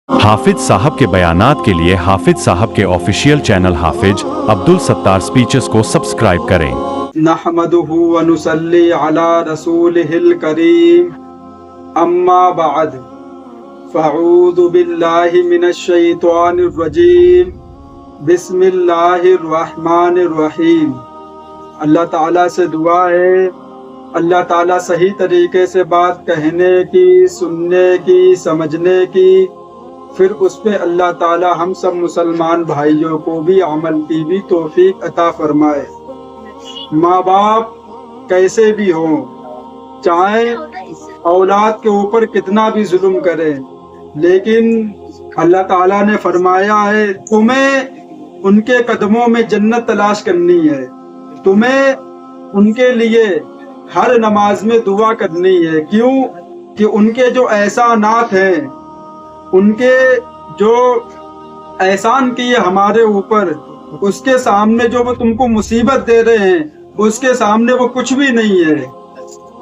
हाफिज साहब के बयानात के लिए हाफिज साहब के ऑफिशियल चैनल हाफिज अब्दुल सत्तार स्पीचेस को सब्सक्राइब करें। नहमदुहु व नुसल्ली अला रसूलिहिल करीम, अम्मा बअद, फ़अऊज़ु बिल्लाहि मिनश शैतानिर रजीम, बिस्मिल्लाहिर रहमानिर रहीम। अल्लाह ताला से दुआ है, अल्लाह ताला सही तरीके से बात कहने की, सुनने की, समझने की, फिर उस पे अल्लाह ताला हम सब मुसलमान भाइयों को भी अमल की भी तौफीक अता फरमाए। माँ बाप कैसे भी हों, चाहे औलाद के ऊपर कितना भी जुल्म करें, लेकिन अल्लाह ताला ने फरमाया है तुम्हें उनके कदमों में जन्नत तलाश करनी है, तुम्हें उनके लिए हर नमाज में दुआ करनी है। क्यों कि उनके जो एहसानात हैं, उनके जो एहसान किए हमारे ऊपर, उसके सामने जो वो तुमको मुसीबत दे रहे हैं, उसके सामने वो कुछ भी नहीं है।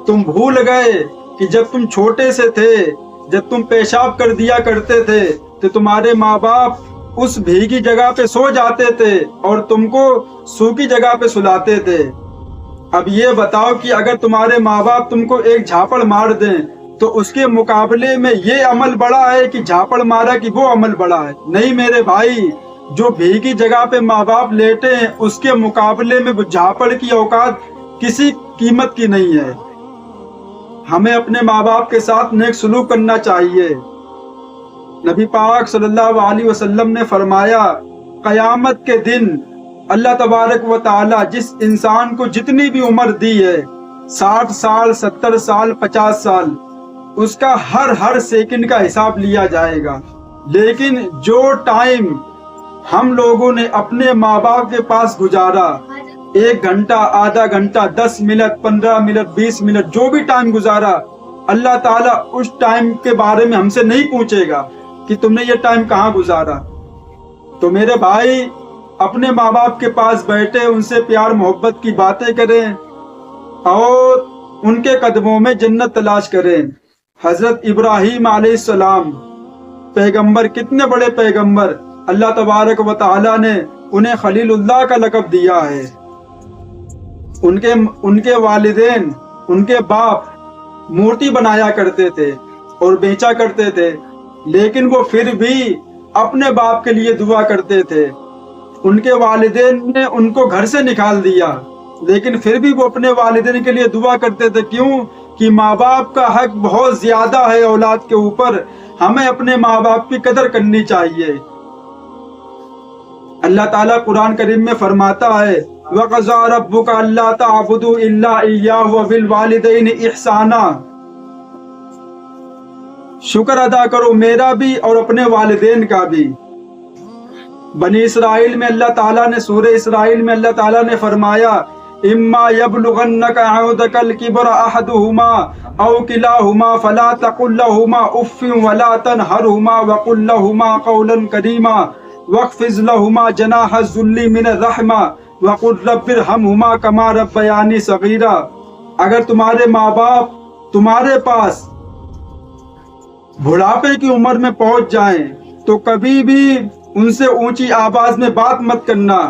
तुम भूल गए कि जब तुम छोटे से थे, जब तुम पेशाब कर दिया करते थे, तो तुम्हारे माँ बाप उस भीगी जगह पे सो जाते थे और तुमको सूखी जगह पे सुलाते थे। अब ये बताओ कि अगर तुम्हारे माँ बाप तुमको एक झापड़ मार दें तो उसके मुकाबले में ये अमल बड़ा है कि झापड़ मारा कि वो अमल बड़ा है? नहीं मेरे भाई, जो भीगी जगह पे माँ बाप लेटे हैं उसके मुकाबले में वो झापड़ की औकात किसी कीमत की नहीं है। हमें अपने माँ बाप के साथ नेक सलूक करना चाहिए। नबी पाक सल्लल्लाहु अलैहि वसल्लम ने फरमाया, कयामत के दिन अल्लाह तबारक व तआला जिस इंसान को जितनी भी उम्र दी है, 60 साल, 70 साल, 50 साल, उसका हर सेकंड का हिसाब लिया जाएगा। लेकिन जो टाइम हम लोगों ने अपने माँ बाप के पास गुजारा, 1 घंटा, आधा घंटा, 10 मिनट, 15 मिनट, 20 मिनट, जो भी टाइम गुजारा, अल्लाह ताला उस टाइम के बारे में हमसे नहीं पूछेगा कि तुमने ये टाइम कहाँ गुजारा। तो मेरे भाई, अपने माँ बाप के पास बैठे उनसे प्यार मोहब्बत की बातें करें और उनके कदमों में जन्नत तलाश करें। हजरत इब्राहीम अलैहिस्सलाम पैगंबर, कितने बड़े पैगंबर, अल्लाह तबारक व तआला ने उन्हें खलीलुल्लाह का लक़ब दिया है। उनके वालिदैन, उनके बाप मूर्ति बनाया करते थे और बेचा करते थे, लेकिन वो फिर भी अपने बाप के लिए दुआ करते थे। उनके वालिदैन ने उनको घर से निकाल दिया, लेकिन फिर भी वो अपने वालिदैन के लिए दुआ करते थे। क्यों कि माँ बाप का हक बहुत ज्यादा है औलाद के ऊपर। हमें अपने माँ बाप की कदर करनी चाहिए। अल्लाह ताला कुरान करीम में फरमाता है, वक़ज़ा रब्बुका अल्ला तअबुदू इल्ला इय्याहु व बिल वालिदैनि इहसाना। शुक्र अदा करो मेरा भी और अपने वालिदैन का भी। बनी इसराइल में अल्लाह ताला ने, सूरह इसराइल में अल्लाह ताला ने फरमाया, इम्मा यबलुगन्नका अहदकल किबर अहदुहुमा औ किलाहुमा फला तकुल लहुमा उफ्फिन वला तनहरहुमा वकुल लहुमा कौलन करीमा वख्फिज लहुमा जनाह ज़ुल्ली मिन रहमा वकुल रब्बिरहमहुमा कमा रब्बयानी सगीरा। अगर तुम्हारे माँ बाप तुम्हारे पास बुढ़ापे की उम्र में पहुंच जाएं तो कभी भी उनसे ऊंची आवाज में बात मत करना।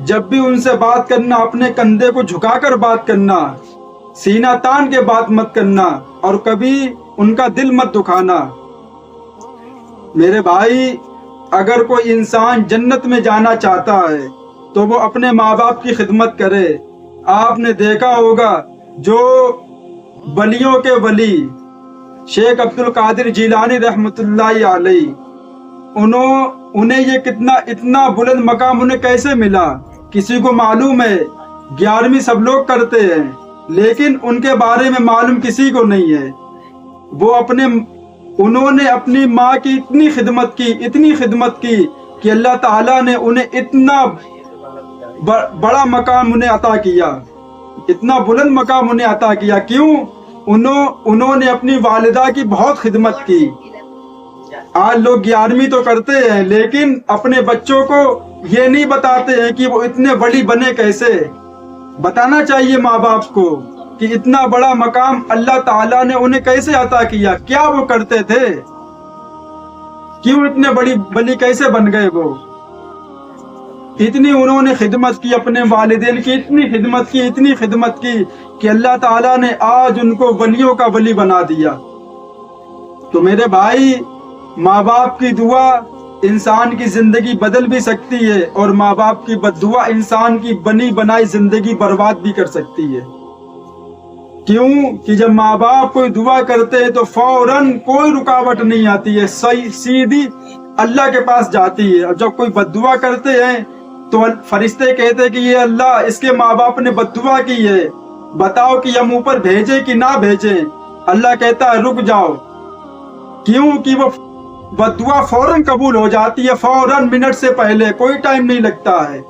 जब भी उनसे बात करना, अपने कंधे को झुकाकर बात करना, सीना तान के बात मत करना और कभी उनका दिल मत दुखाना। मेरे भाई, अगर कोई इंसान जन्नत में जाना चाहता है तो वो अपने माँ बाप की खिदमत करे। आपने देखा होगा जो वलियों के वली शेख अब्दुल कादिर जिलानी रहमतुल्लाहि अलैहि, उन्हें ये इतना बुलंद मकाम उन्हें कैसे मिला? किसी को मालूम है? 11वीं सब लोग करते हैं, लेकिन उनके बारे में मालूम किसी को नहीं है। उन्होंने अपनी माँ की इतनी खिदमत की कि अल्लाह ताला ने उन्हें इतना बड़ा मकाम उन्हें अता किया, इतना बुलंद मकाम उन्हें अता किया। क्यों? उन्होंने अपनी वालिदा की बहुत खिदमत की। आज लोग 11वीं तो करते हैं, लेकिन अपने बच्चों को ये नहीं बताते हैं कि वो इतने वली बने कैसे। बताना चाहिए माँ बाप को कि इतना बड़ा मकाम अल्लाह ताला ने उन्हें कैसे अता किया, क्या वो करते थे। क्यों इतने बड़ी बली कैसे बन गए वो? इतनी उन्होंने खिदमत की, अपने वालिदैन की इतनी खिदमत की कि अल्लाह ताला ने आज उनको वलियों का वली बना दिया। तो मेरे भाई, माँ बाप की दुआ इंसान की जिंदगी बदल भी सकती है और माँ बाप की बद्दुआ इंसान की बनी बनाई जिंदगी बर्बाद भी कर सकती है। क्यों कि जब माँ बाप कोई दुआ करते हैं तो फौरन कोई रुकावट नहीं आती है, सही सीधी अल्लाह के पास जाती है। और जब कोई बद्दुआ करते हैं तो फरिश्ते कहते हैं कि ये अल्लाह, इसके माँ बाप ने बद्दुआ की है, बताओ कि हम ऊपर भेजें कि ना भेजें। अल्लाह कहता है रुक जाओ। क्यों कि वो बद्दुआ फौरन कबूल हो जाती है, फौरन, मिनट से पहले, कोई टाइम नहीं लगता है।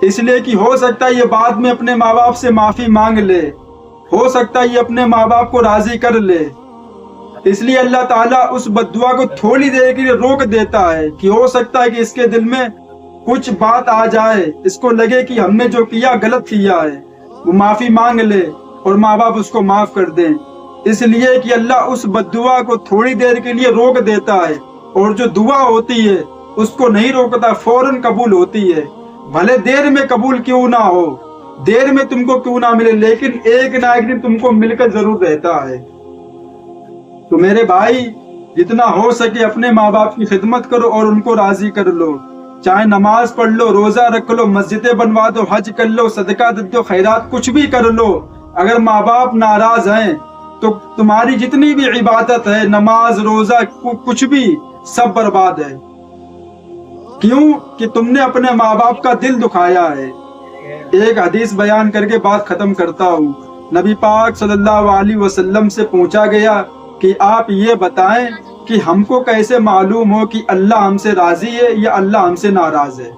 इसलिए कि हो सकता है ये बाद में अपने माँ बाप से माफी मांग ले, हो सकता है ये अपने माँ बाप को राजी कर ले। इसलिए अल्लाह ताला उस बद्दुआ को थोड़ी देर के लिए रोक देता है कि हो सकता है कि इसके दिल में कुछ बात आ जाए, इसको लगे कि हमने जो किया गलत किया है, वो माफी मांग ले और माँ बाप उसको माफ कर दें। इसलिए कि अल्लाह उस बद्दुआ को थोड़ी देर के लिए रोक देता है, और जो दुआ होती है उसको नहीं रोकता, फौरन कबूल होती है। भले देर में कबूल क्यों ना हो, देर में तुमको क्यों ना मिले, लेकिन एक ना एक दिन तुमको मिलकर जरूर रहता है। तो मेरे भाई, जितना हो सके अपने माँ बाप की खिदमत करो और उनको राजी कर लो। चाहे नमाज पढ़ लो, रोजा रख लो, मस्जिदें बनवा दो, हज कर लो, सदका दे दो, खैरात कुछ भी कर लो। अगर माँ बाप नाराज हैं तो तुम्हारी जितनी भी इबादत है, नमाज, रोजा, कुछ भी, सब बर्बाद है। क्यों कि तुमने अपने माँ बाप का दिल दुखाया है। एक हदीस बयान करके बात खत्म करता हूँ। नबी पाक सल्लल्लाहु अलैहि वसल्लम से पूछा गया कि आप ये बताएं कि हमको कैसे मालूम हो कि अल्लाह हमसे राजी है या अल्लाह हमसे नाराज है।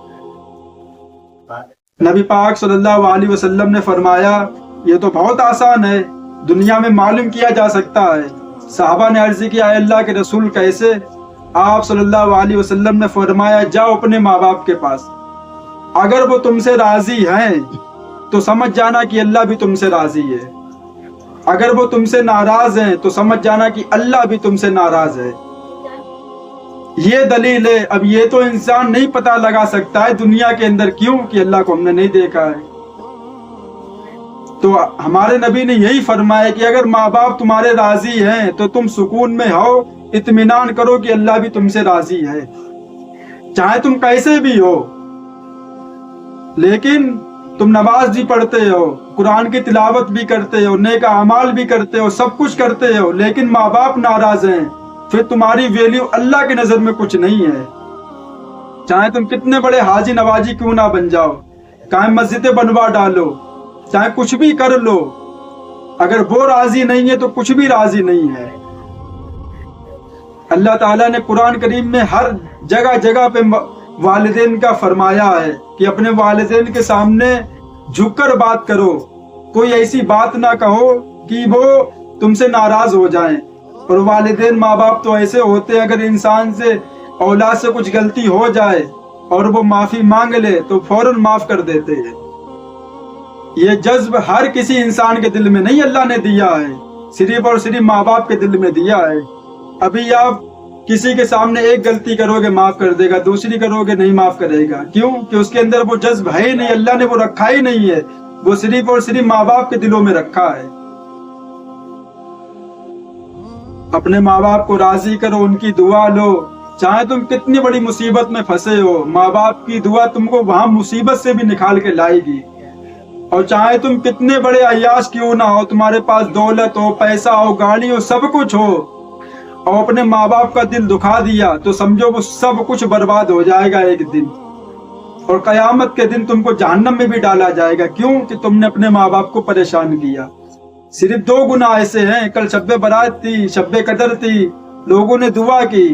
नबी पाक सल्लल्लाहु अलैहि वसल्लम ने फरमाया, ये तो बहुत आसान है, दुनिया में मालूम किया जा सकता है। साहबा ने अर्ज किया, अल्लाह के रसूल कैसे? आप सल्लल्लाहु अलैहि वसल्लम ने फरमाया, जाओ अपने माँ बाप के पास, अगर वो तुमसे राजी हैं तो समझ जाना कि अल्लाह भी तुमसे राजी है, अगर वो तुमसे नाराज हैं तो समझ जाना कि अल्लाह भी तुमसे नाराज है। ये दलील है। अब ये तो इंसान नहीं पता लगा सकता है दुनिया के अंदर, क्यों कि अल्लाह को हमने नहीं देखा है। तो हमारे नबी ने यही फरमाया कि अगर माँ बाप तुम्हारे राजी हैं तो तुम सुकून में हो, इत्मीनान करो कि अल्लाह भी तुमसे राजी है, चाहे तुम कैसे भी हो। लेकिन तुम नमाज भी पढ़ते हो, कुरान की तिलावत भी करते हो, नेक अमाल भी करते हो, सब कुछ करते हो, लेकिन माँ बाप नाराज हैं, फिर तुम्हारी वैल्यू अल्लाह की नजर में कुछ नहीं है। चाहे तुम कितने बड़े हाजी नवाजी क्यों ना बन जाओ, चाहे मस्जिदें बनवा डालो, चाहे कुछ भी कर लो, अगर वो राजी नहीं है तो कुछ भी राजी नहीं है। अल्लाह ताला ने कुरान करीम में हर जगह जगह पे वालिदैन का फरमाया है कि अपने वालिदैन के सामने झुककर बात करो, कोई ऐसी बात ना कहो कि वो तुमसे नाराज हो जाएं। और वालिदैन, माँ बाप तो ऐसे होते हैं, अगर इंसान से, औलाद से कुछ गलती हो जाए और वो माफी मांग ले तो फौरन माफ कर देते हैं। ये जज्ब हर किसी इंसान के दिल में नहीं अल्लाह ने दिया है, सिर्फ और सिर्फ माँ बाप के दिल में दिया है। अभी आप किसी के सामने एक गलती करोगे माफ कर देगा, दूसरी करोगे नहीं माफ करेगा। क्यों कि उसके अंदर वो जज्ब है ही नहीं, अल्लाह ने वो रखा ही नहीं है, वो सिर्फ और सिर्फ माँ बाप के दिलों में रखा है। अपने माँ बाप को राजी करो, उनकी दुआ लो, चाहे तुम कितनी बड़ी मुसीबत में फंसे हो, माँ बाप की दुआ तुमको वहां मुसीबत से भी निकाल के लाएगी। और चाहे तुम कितने बड़े अय्याश क्यों ना हो, तुम्हारे पास दौलत हो, पैसा हो, गाड़ी हो, सब कुछ हो, और अपने माँ बाप का दिल दुखा दिया तो समझो वो सब कुछ बर्बाद हो जाएगा एक दिन, और कयामत के दिन तुमको जहन्नम में भी डाला जाएगा। क्यों कि तुमने अपने माँ बाप को परेशान किया। सिर्फ 2 गुनाह ऐसे हैं, कल शब्बे बारात थी, शब्बे कदर थी, लोगों ने दुआ की,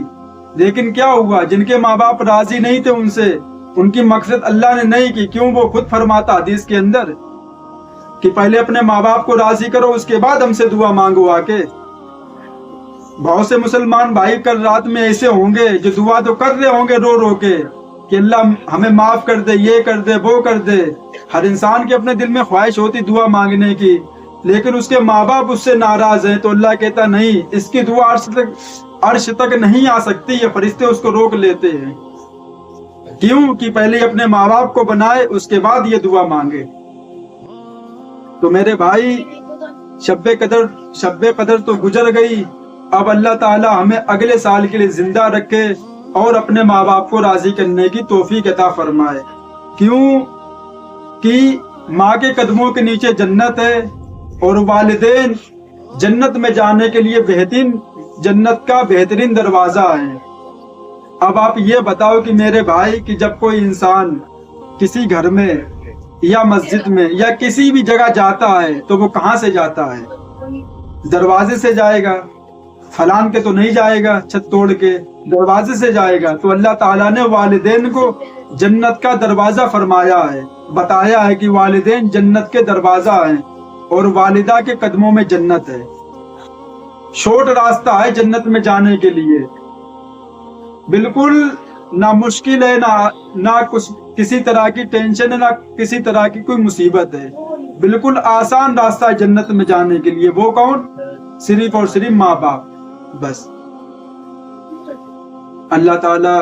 लेकिन क्या हुआ, जिनके माँ बाप राजी नहीं थे उनसे, उनकी मकसद अल्लाह ने नहीं की। क्यों, वो खुद फरमाता हदीस के अंदर कि पहले अपने माँ बाप को राजी करो, उसके बाद हमसे दुआ मांगो आके। बहुत से मुसलमान भाई कल रात में ऐसे होंगे जो दुआ तो कर रहे होंगे रो रो के कि अल्लाह हमें माफ कर दे, ये कर दे, वो कर दे। हर इंसान के अपने दिल में ख्वाहिश होती दुआ मांगने की, लेकिन उसके माँ बाप उससे नाराज हैं तो अल्लाह कहता नहीं, इसकी दुआ عرش تک نہیں آ سکتی، یہ فرشتے اس کو روک لیتے ہیں۔ کیوں؟ کہ پہلے اپنے ماں باپ کو بنائے، اس کے بعد یہ دعا مانگے۔ تو میرے بھائی، شب قدر تو گزر گئی، اب اللہ تعالی ہمیں اگلے سال کے لیے زندہ رکھے اور اپنے ماں باپ کو راضی کرنے کی توفیق عطا فرمائے۔ کیوں؟ کہ ماں کے قدموں کے نیچے جنت ہے، اور والدین جنت میں جانے کے لیے جنت کا بہترین دروازہ ہے۔ اب آپ یہ بتاؤ کہ میرے بھائی، کہ جب کوئی انسان کسی گھر میں یا مسجد میں یا کسی بھی جگہ جاتا ہے تو وہ کہاں سے جاتا ہے؟ دروازے سے جائے گا، فلان کے تو نہیں جائے گا چھت توڑ کے، دروازے سے جائے گا۔ تو اللہ تعالیٰ نے والدین کو جنت کا دروازہ فرمایا ہے، بتایا ہے کہ والدین جنت کے دروازہ ہیں اور والدہ کے قدموں میں جنت ہے۔ شارٹ راستہ ہے جنت میں جانے کے لیے، بالکل نہ مشکل ہے، نہ کسی طرح کی ٹینشن ہے، نہ کسی طرح کی کوئی مصیبت ہے، بالکل آسان راستہ ہے جنت میں جانے کے لیے۔ وہ کون؟ صرف اور صرف ماں باپ، بس۔ اللہ تعالیٰ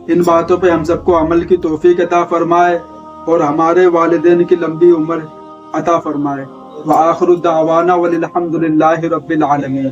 ان باتوں پہ ہم سب کو عمل کی توفیق عطا فرمائے اور ہمارے والدین کی لمبی عمر عطا فرمائے۔ وآخر دعوانا وللحمد للہ رب العالمین۔